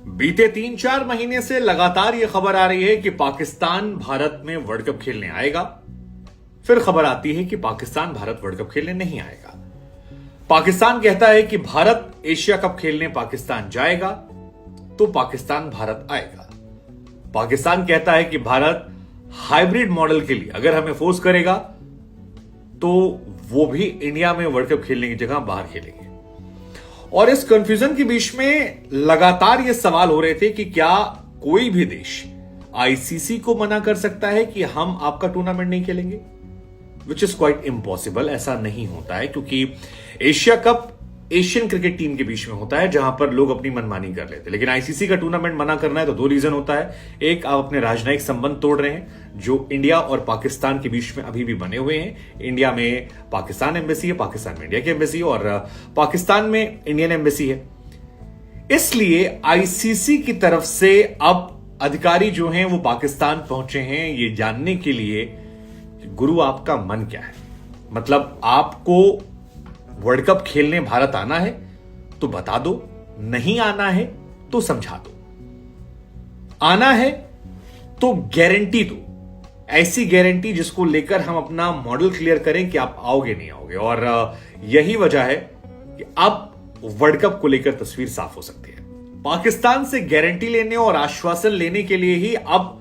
बीते 3-4 महीने से लगातार यह खबर आ रही है कि पाकिस्तान भारत में वर्ल्ड कप खेलने आएगा। फिर खबर आती है कि पाकिस्तान भारत वर्ल्ड कप खेलने नहीं आएगा। पाकिस्तान कहता है कि भारत एशिया कप खेलने पाकिस्तान जाएगा तो पाकिस्तान भारत आएगा। पाकिस्तान कहता है कि भारत हाइब्रिड मॉडल के लिए अगर हमें फोर्स करेगा तो वो भी इंडिया में वर्ल्ड कप खेलने की जगह बाहर खेलेंगे। और इस कंफ्यूजन के बीच में लगातार ये सवाल हो रहे थे कि क्या कोई भी देश आईसीसी को मना कर सकता है कि हम आपका टूर्नामेंट नहीं खेलेंगे, विच इज क्वाइट इम्पॉसिबल। ऐसा नहीं होता है क्योंकि Asia cup Asian cricket team के बीच में होता है जहां पर लोग अपनी मनमानी कर लेते हैं। लेकिन आईसीसी का टूर्नामेंट मना करना है तो दो रीजन होता है। एक, आप अपने राजनयिक संबंध तोड़ रहे हैं जो इंडिया और पाकिस्तान के बीच में अभी भी बने हुए हैं। इंडिया में पाकिस्तान एम्बेसी है, पाकिस्तान में इंडिया की एम्बेसी है और पाकिस्तान में इंडियन एम्बेसी है। इसलिए आईसीसी की तरफ से अब अधिकारी जो हैं वो पाकिस्तान पहुंचे हैं ये जानने के लिए कि गुरु आपका मन क्या है। मतलब आपको वर्ल्ड कप खेलने भारत आना है तो बता दो, नहीं आना है तो समझा दो, आना है तो गारंटी दो, ऐसी गारंटी जिसको लेकर हम अपना मॉडल क्लियर करें कि आप आओगे नहीं आओगे। और यही वजह है कि अब वर्ल्ड कप को लेकर तस्वीर साफ हो सकती है। पाकिस्तान से गारंटी लेने और आश्वासन लेने के लिए ही अब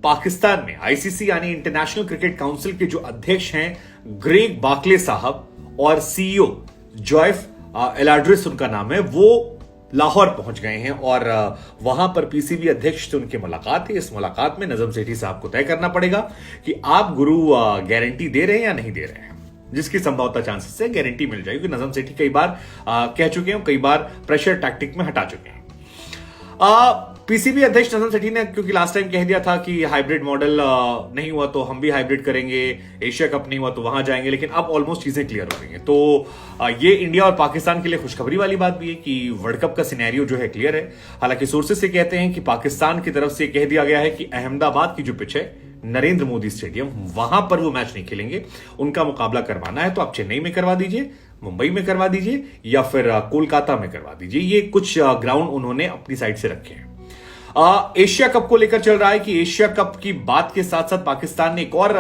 पाकिस्तान में आईसीसी यानी इंटरनेशनल क्रिकेट काउंसिल के जो अध्यक्ष हैं ग्रेग बार्कले साहब और सीईओ जॉयफ एलाड्रिस उनका नाम है, वो लाहौर पहुंच गए हैं और वहां पर पीसीबी अध्यक्ष से उनकी मुलाकात है। इस मुलाकात में नजम सेठी साहब को तय करना पड़ेगा कि आप गुरु गारंटी दे रहे हैं या नहीं दे रहे हैं, जिसकी संभवतः चांसेस से गारंटी मिल जाएगी। नजम सेठी कई बार कह चुके हैं, कई बार प्रेशर टैक्टिक में हटा चुके हैं। पीसीबी अध्यक्ष नजम सेठी ने क्योंकि लास्ट टाइम कह दिया था कि हाइब्रिड मॉडल नहीं हुआ तो हम भी हाइब्रिड करेंगे, एशिया कप नहीं हुआ तो वहां जाएंगे, लेकिन अब ऑलमोस्ट चीजें क्लियर हो गई हैं। तो ये इंडिया और पाकिस्तान के लिए खुशखबरी वाली बात भी है कि वर्ल्ड कप का सिनेरियो जो है क्लियर है। हालांकि सोर्सेज से कहते हैं कि पाकिस्तान की तरफ से कह दिया गया है कि अहमदाबाद की जो पिच है नरेंद्र मोदी स्टेडियम, वहां पर वो मैच नहीं खेलेंगे। उनका मुकाबला करवाना है तो आप चेन्नई में करवा दीजिए, मुंबई में करवा दीजिए या फिर कोलकाता में करवा दीजिए। ये कुछ ग्राउंड उन्होंने अपनी साइड से रखे हैं। एशिया कप को लेकर चल रहा है कि एशिया कप की बात के साथ साथ पाकिस्तान ने एक और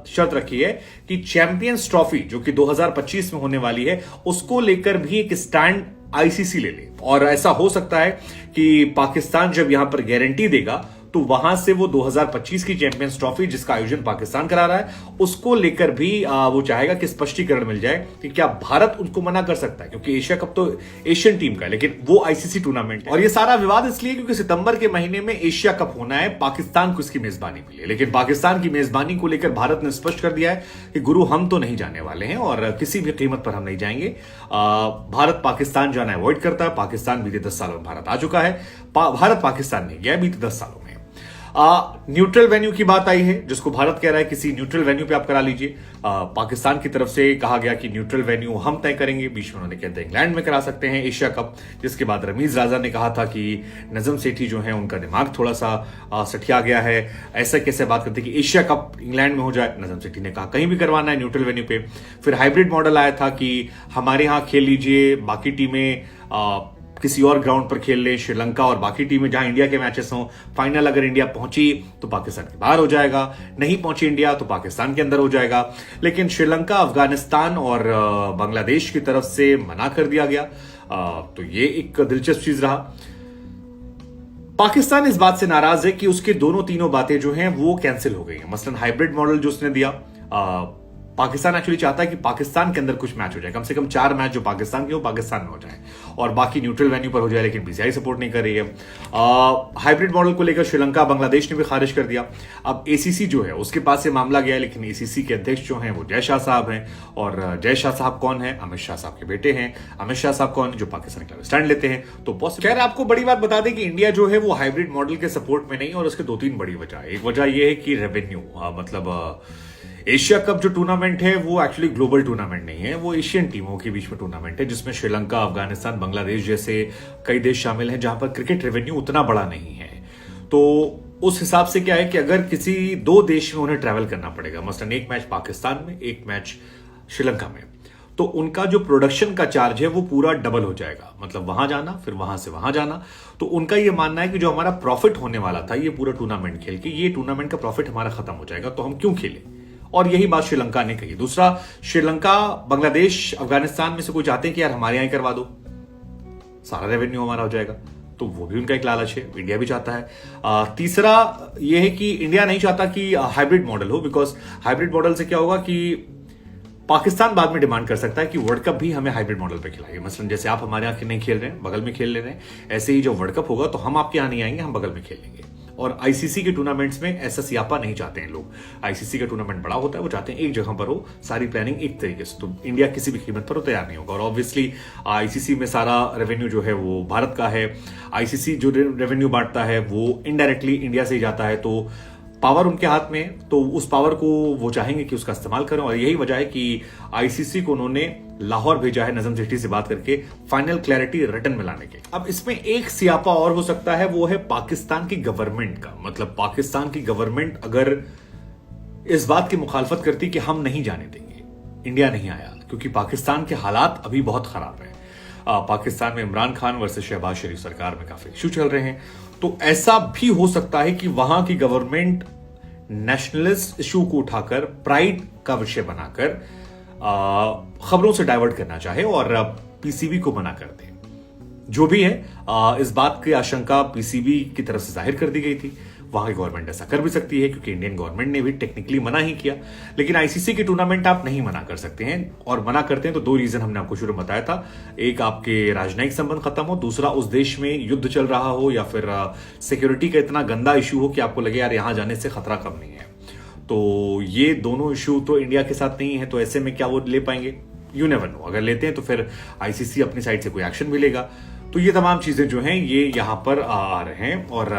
शर्त रखी है कि चैंपियंस ट्रॉफी जो कि 2025 में होने वाली है उसको लेकर भी एक स्टैंड आईसीसी ले ले। और ऐसा हो सकता है कि पाकिस्तान जब यहां पर गारंटी देगा तो वहां से वो 2025 की चैंपियंस ट्रॉफी जिसका आयोजन पाकिस्तान करा रहा है उसको लेकर भी वो चाहेगा कि स्पष्टीकरण मिल जाए कि क्या भारत उनको मना कर सकता है, क्योंकि एशिया कप तो एशियन टीम का है लेकिन वो आईसीसी टूर्नामेंट है। और ये सारा विवाद इसलिए क्योंकि सितंबर के महीने में एशिया कप होना है, पाकिस्तान को इसकी मेजबानी मिली है। लेकिन पाकिस्तान की मेजबानी को लेकर भारत ने स्पष्ट कर दिया है कि गुरु हम तो नहीं जाने वाले हैं और किसी भी कीमत पर हम नहीं जाएंगे। भारत पाकिस्तान जाना अवॉइड करता है। पाकिस्तान बीते 10 सालों में भारत आ चुका है, भारत पाकिस्तान नहीं गया बीते 10 सालों में। न्यूट्रल वेन्यू की बात आई है जिसको भारत कह रहा है किसी न्यूट्रल वेन्यू पे आप करा लीजिए। पाकिस्तान की तरफ से कहा गया कि न्यूट्रल वेन्यू हम तय करेंगे। बीच में उन्होंने कहते हैं इंग्लैंड में करा सकते हैं एशिया कप, जिसके बाद रमीज राजा ने कहा था कि नजम सेठी जो है उनका दिमाग थोड़ा सा सठिया गया है, ऐसा कैसे बात करते कि एशिया कप इंग्लैंड में हो जाए। नजम सेठी ने कहा कहीं भी करवाना है न्यूट्रल वेन्यू पे। फिर हाइब्रिड मॉडल आया था कि हमारे यहां खेल लीजिए, बाकी टीमें किसी और ग्राउंड पर खेल ले, श्रीलंका और बाकी टीमें जहां इंडिया के मैचेस हों। फाइनल अगर इंडिया पहुंची तो पाकिस्तान के बाहर हो जाएगा, नहीं पहुंची इंडिया तो पाकिस्तान के अंदर हो जाएगा। लेकिन श्रीलंका, अफगानिस्तान और बांग्लादेश की तरफ से मना कर दिया गया। तो ये एक दिलचस्प चीज रहा। पाकिस्तान इस बात से नाराज है कि उसके तीनों बातें जो हैं वो कैंसिल हो गई हैं। मसलन हाइब्रिड मॉडल जो उसने दिया, पाकिस्तान एक्चुअली चाहता है कि पाकिस्तान के अंदर कुछ मैच हो जाए, कम से कम 4 मैच जो पाकिस्तान के वो पाकिस्तान में हो जाए और बाकी न्यूट्रल वेन्यू पर हो जाए, लेकिन बीसीसीआई सपोर्ट नहीं कर रही है। हाइब्रिड मॉडल को लेकर श्रीलंका, बांग्लादेश ने भी खारिज कर दिया। अब एसीसी जो है उसके पास से मामला गया है, लेकिन एसीसी के अध्यक्ष जो हैं वो जय शाह साहब हैं। और जय शाह साहब कौन है? अमित शाह साहब के बेटे हैं। अमित शाह साहब कौन? जो पाकिस्तान के खिलाफ स्टैंड लेते हैं। तो खैर आपको बड़ी बात बता दें कि इंडिया जो है वो हाइब्रिड मॉडल के सपोर्ट में नहीं, और उसके 2-3 बड़ी वजह। एक वजह यह है कि रेवेन्यू, मतलब एशिया कप जो टूर्नामेंट है वो एक्चुअली ग्लोबल टूर्नामेंट नहीं है, वो एशियन टीमों के बीच में टूर्नामेंट है जिसमें श्रीलंका, अफगानिस्तान, बांग्लादेश जैसे कई देश शामिल हैं जहां पर क्रिकेट रेवेन्यू उतना बड़ा नहीं है। तो उस हिसाब से क्या है कि अगर किसी 2 देश में उन्हें ट्रैवल करना पड़ेगा, मसलन एक मैच पाकिस्तान में, एक मैच श्रीलंका में, तो उनका जो प्रोडक्शन का चार्ज है वो पूरा डबल हो जाएगा, मतलब वहां जाना फिर वहां से वहां जाना। तो उनका ये मानना है कि जो हमारा प्रॉफिट होने वाला था ये पूरा टूर्नामेंट खेल के, ये टूर्नामेंट का प्रॉफिट हमारा खत्म हो जाएगा, तो हम क्यों खेलें। और यही बात श्रीलंका ने कही। दूसरा, श्रीलंका, बांग्लादेश, अफगानिस्तान में से कोई चाहते हैं कि यार हमारे यहां करवा दो, सारा रेवेन्यू हमारा हो जाएगा, तो वो भी उनका एक लालच है, इंडिया भी चाहता है। तीसरा ये है कि इंडिया नहीं चाहता कि हाइब्रिड मॉडल हो, बिकॉज हाइब्रिड मॉडल से क्या होगा कि पाकिस्तान बाद में डिमांड कर सकता है कि वर्ल्ड कप भी हमें हाइब्रिड मॉडल पे खिलाइए। मसलन जैसे आप हमारे यहाँ नहीं खेल रहे हैं, बगल में खेल ले रहे हैं, ऐसे ही जो वर्ल्ड कप होगा तो हम आपके यहाँ नहीं आएंगे, हम बगल में खेलेंगे। और आईसीसी के टूर्नामेंट्स में ऐसा सियापा नहीं चाहते हैं लोग। आईसीसी का टूर्नामेंट बड़ा होता है, वो चाहते हैं एक जगह पर हो, सारी प्लानिंग एक तरीके से। तो इंडिया किसी भी कीमत पर वो तैयार नहीं होगा। और ऑब्वियसली आईसीसी में सारा रेवेन्यू जो है वो भारत का है। आईसीसी जो रेवेन्यू बांटता है वो इनडायरेक्टली इंडिया से ही जाता है, तो पावर उनके हाथ में है, तो उस पावर को वो चाहेंगे कि उसका इस्तेमाल करें। और यही वजह है कि आईसीसी को उन्होंने लाहौर भेजा है नजम सेठी से बात करके फाइनल क्लैरिटी रिटर्न में लाने के। अब इसमें एक सियापा और हो सकता है, वो है पाकिस्तान की गवर्नमेंट का। मतलब पाकिस्तान की गवर्नमेंट अगर इस बात की मुखालफत करती कि हम नहीं जाने देंगे, इंडिया नहीं आया, क्योंकि पाकिस्तान के हालात अभी बहुत खराब है। पाकिस्तान में इमरान खान वर्सेस शहबाज शरीफ सरकार में काफी इश्यू चल रहे हैं, तो ऐसा भी हो सकता है कि वहां की गवर्नमेंट नेशनलिस्ट इशू को उठाकर प्राइड का विषय बनाकर खबरों से डाइवर्ट करना चाहे और पीसीबी को मना कर दे। जो भी है, इस बात की आशंका पीसीबी की तरफ से जाहिर कर दी गई थी। वहां की गवर्नमेंट ऐसा कर भी सकती है, क्योंकि इंडियन गवर्नमेंट ने भी टेक्निकली मना ही किया। लेकिन आईसीसी के टूर्नामेंट आप नहीं मना कर सकते हैं, और मना करते हैं तो दो रीजन हमने आपको शुरू में बताया था। एक, आपके राजनयिक संबंध खत्म हो, दूसरा उस देश में युद्ध चल रहा हो या फिर सिक्योरिटी का इतना गंदा इशू हो कि आपको लगे यार यहां जाने से खतरा कम नहीं है। तो ये दोनों इशू तो इंडिया के साथ नहीं है, तो ऐसे में क्या वो ले पाएंगे? You never know. अगर लेते हैं तो फिर आईसीसी अपनी साइड से कोई एक्शन भी लेगा। तो ये तमाम चीजें जो हैं ये यहां पर आ रहे हैं, और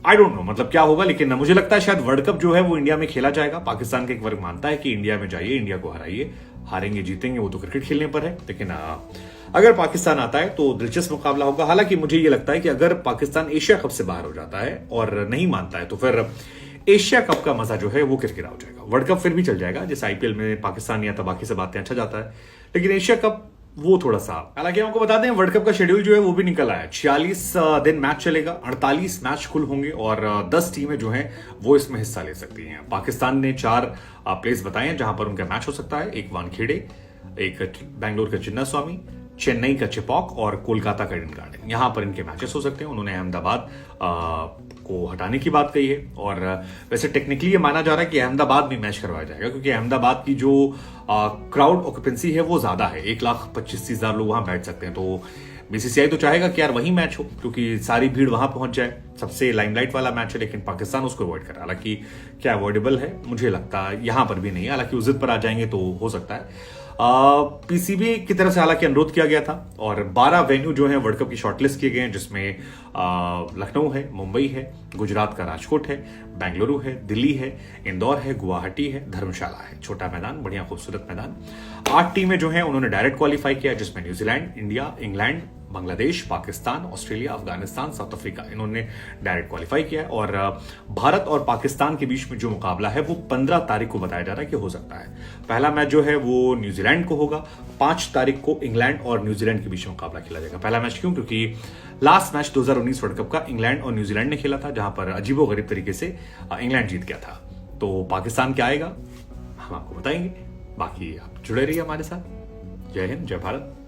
आई डोंट नो मतलब क्या होगा। लेकिन मुझे लगता है शायद वर्ल्ड कप जो है वो इंडिया में खेला जाएगा। पाकिस्तान का एक वर्ग मानता है कि इंडिया में जाइए, इंडिया को हराइए, हारेंगे जीतेंगे वो तो क्रिकेट खेलने पर है। लेकिन अगर पाकिस्तान आता है तो दिलचस्प मुकाबला होगा। हालांकि मुझे ये लगता है कि अगर पाकिस्तान एशिया कप से बाहर हो जाता है और नहीं मानता है तो फिर एशिया कप का मजा जो है वो किरकिरा हो जाएगा। वर्ल्ड कप फिर भी चल जाएगा, जैसे आईपीएल में पाकिस्तान नहीं आता, बाकी से बातें अच्छा जाता है, लेकिन एशिया कप वो थोड़ा सा। हालांकि आपको बता दें वर्ल्ड कप का शेड्यूल जो है वो भी निकल आया है। 46 दिन मैच चलेगा, 48 मैच कुल होंगे और 10 टीमें जो हैं वो इसमें हिस्सा ले सकती हैं। पाकिस्तान ने 4 प्लेस बताए हैं जहां पर उनका मैच हो सकता है। एक वानखेड़े, एक बेंगलोर का चिन्ना स्वामी, चेन्नई का चिपॉक और कोलकाता का ईडन गार्डन, यहां पर इनके मैचेस हो सकते हैं। उन्होंने अहमदाबाद को हटाने की बात कही है, और वैसे टेक्निकली ये माना जा रहा है कि अहमदाबाद में मैच करवाया जाएगा, क्योंकि अहमदाबाद की जो क्राउड ऑक्यूपेंसी है वो ज्यादा है, 1,25,000 लोग वहां बैठ सकते हैं। तो बीसीसीआई तो चाहेगा कि यार वही मैच हो, क्योंकि सारी भीड़ वहां पहुंच जाए, सबसे लाइमलाइट वाला मैच है। लेकिन पाकिस्तान उसको अवॉइड कर रहा है। हालांकि क्या अवॉइडेबल है मुझे लगता है यहां पर भी नहीं, हालांकि उस जिद पर आ जाएंगे तो हो सकता है। पीसीबी की तरफ से हालांकि अनुरोध किया गया था, और 12 वेन्यू जो है वर्ल्ड कप की शॉर्टलिस्ट किए गए हैं, जिसमें लखनऊ है, मुंबई है, गुजरात का राजकोट है, बेंगलुरु है, दिल्ली है, इंदौर है, गुवाहाटी है, धर्मशाला है। छोटा मैदान, बढ़िया खूबसूरत मैदान। 8 टीमें जो हैं उन्होंने डायरेक्ट क्वालिफाई किया, जिसमें New Zealand, India, England, Bangladesh, Pakistan, Australia, Afghanistan, south Africa, इन्होंने डायरेक्ट क्वालिफाई किया है। और भारत और पाकिस्तान के बीच में जो मुकाबला है वो 15 तारीख को बताया जा रहा है कि हो सकता है। पहला मैच जो है वो न्यूजीलैंड को होगा, 5 तारीख को इंग्लैंड और न्यूजीलैंड के बीच में मुकाबला खेला जाएगा। पहला मैच क्यों? क्योंकि लास्ट मैच 2019 वर्ल्ड कप का इंग्लैंड और न्यूजीलैंड ने खेला था, जहां पर अजीबोगरीब तरीके से इंग्लैंड जीत गया था। तो पाकिस्तान क्या आएगा हम आपको बताएंगे। बाकी आप जुड़े रहिए हमारे साथ। जय हिंद, जय भारत।